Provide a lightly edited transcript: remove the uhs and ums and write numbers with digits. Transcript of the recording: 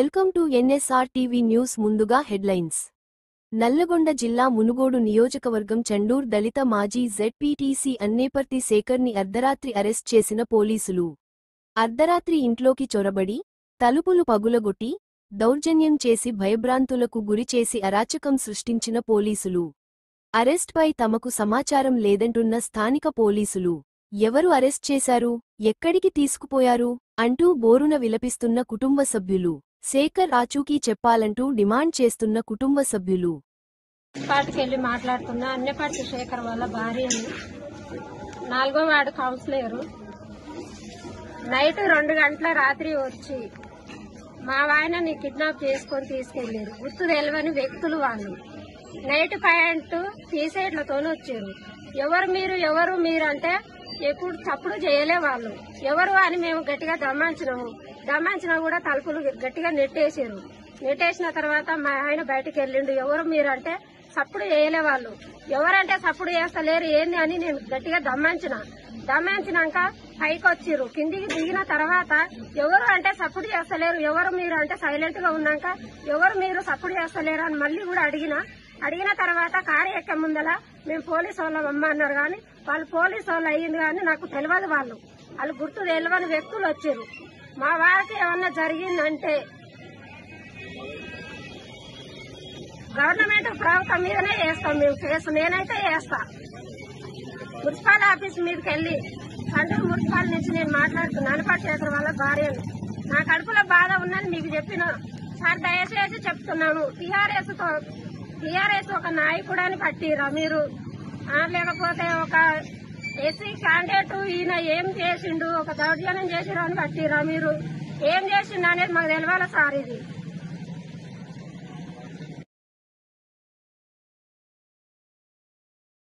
Welcome to NSR TV news. ముందుగా headlines. Nalgonda జిల్లా మునుగోడు నియోజకవర్గం చండూర్ దళిత మాజీ జెడ్పీటీసీ అన్నేపర్తి శేఖర్ని అర్ధరాత్రి అరెస్ట్ చేసిన పోలీసులు. అర్ధరాత్రి ఇంట్లోకి చొరబడి తలుపులు పగులగొట్టి దౌర్జన్యం చేసి భయభ్రాంతులకు గురిచేసి అరాచకం సృష్టించిన పోలీసులు. అరెస్ట్పై తమకు సమాచారం లేదంటున్న స్థానిక పోలీసులు. ఎవరు అరెస్ట్ చేశారు, ఎక్కడికి తీసుకుపోయారు అంటూ బోరున విలపిస్తున్న కుటుంబ సభ్యులు. శేఖర్ ఆచూకీ చెప్పాలంటూ డిమాండ్ చేస్తున్న కుటుంబ సభ్యులు. పాటికెళ్లి మాట్లాడుతున్నా అన్నపాటి శేఖర్ వాళ్ళ భార్యని 4వ వార్డు కౌన్సిలర్ నైట్ 2 గంటల రాత్రి వచ్చి మా ఆయనని కిడ్నాప్ చేసుకొని తీసుకెళ్లారు. గుర్తు తెలియని వ్యక్తులు వాళ్ళు. నైట్ ప్యాంటు టీషర్ట్లతో వచ్చారు. ఎవరు మీరు అంటే ఎప్పుడు చప్పుడు చేయలే వాళ్ళు. ఎవరు అని మేము గట్టిగా దమ్మాంచినా కూడా తలుపులు గట్టిగా నెట్టేసారు. నెట్టేసిన తర్వాత మా ఆయన బయటకు వెళ్ళిండు. ఎవరు మీరు అంటే చప్పుడు చేయలే వాళ్ళు. ఎవరంటే చప్పుడు చేస్తలేరు ఏంది అని నేను గట్టిగా దమ్మాంచినాక పైకి వచ్చిర్రు. కిందికి దిగిన తర్వాత ఎవరు అంటే చప్పుడు చేస్తలేరు, ఎవరు మీరు అంటే సైలెంట్ గా ఉన్నాక ఎవరు మీరు చప్పుడు చేస్తలేరు అని మళ్ళీ కూడా అడిగిన తర్వాత కారు ఎక్క ముందల మేము పోలీసు వాళ్ళం అమ్మ అన్నారు. కానీ వాళ్ళు పోలీసు వాళ్ళు అయ్యింది కానీ నాకు తెలియదు. వాళ్ళు గుర్తు తెలియని వ్యక్తులు వచ్చారు. మా వారికి ఏమన్నా జరిగిందంటే గవర్నమెంట్ ప్రభుత్వం మీదనే వేస్తాం మేము కేసు. నేనైతే వేస్తా. మున్సిపల్ ఆఫీస్ మీదకి వెళ్లి చండూరు మున్సిపల్ నుంచి నేను మాట్లాడుతున్నాను. అన్నపాటి శేఖర్ వాళ్ళ భార్యను. నా కడుపులో బాధ ఉన్నది మీకు చెప్పిన సార్, దయచేసి చెప్తున్నాను. టీఆర్ఎస్ ఒక నాయకుడు అని పట్టిరా మీరు, లేకపోతే ఒక ఎస్సీ క్యాండిడేట్ ఈయన ఏం చేసిండు, ఒక దౌర్జన్యం చేసిరా అని పట్టిరా మీరు? ఏం చేసిండు అనేది మాకు తెలవాలా సార్. ఇది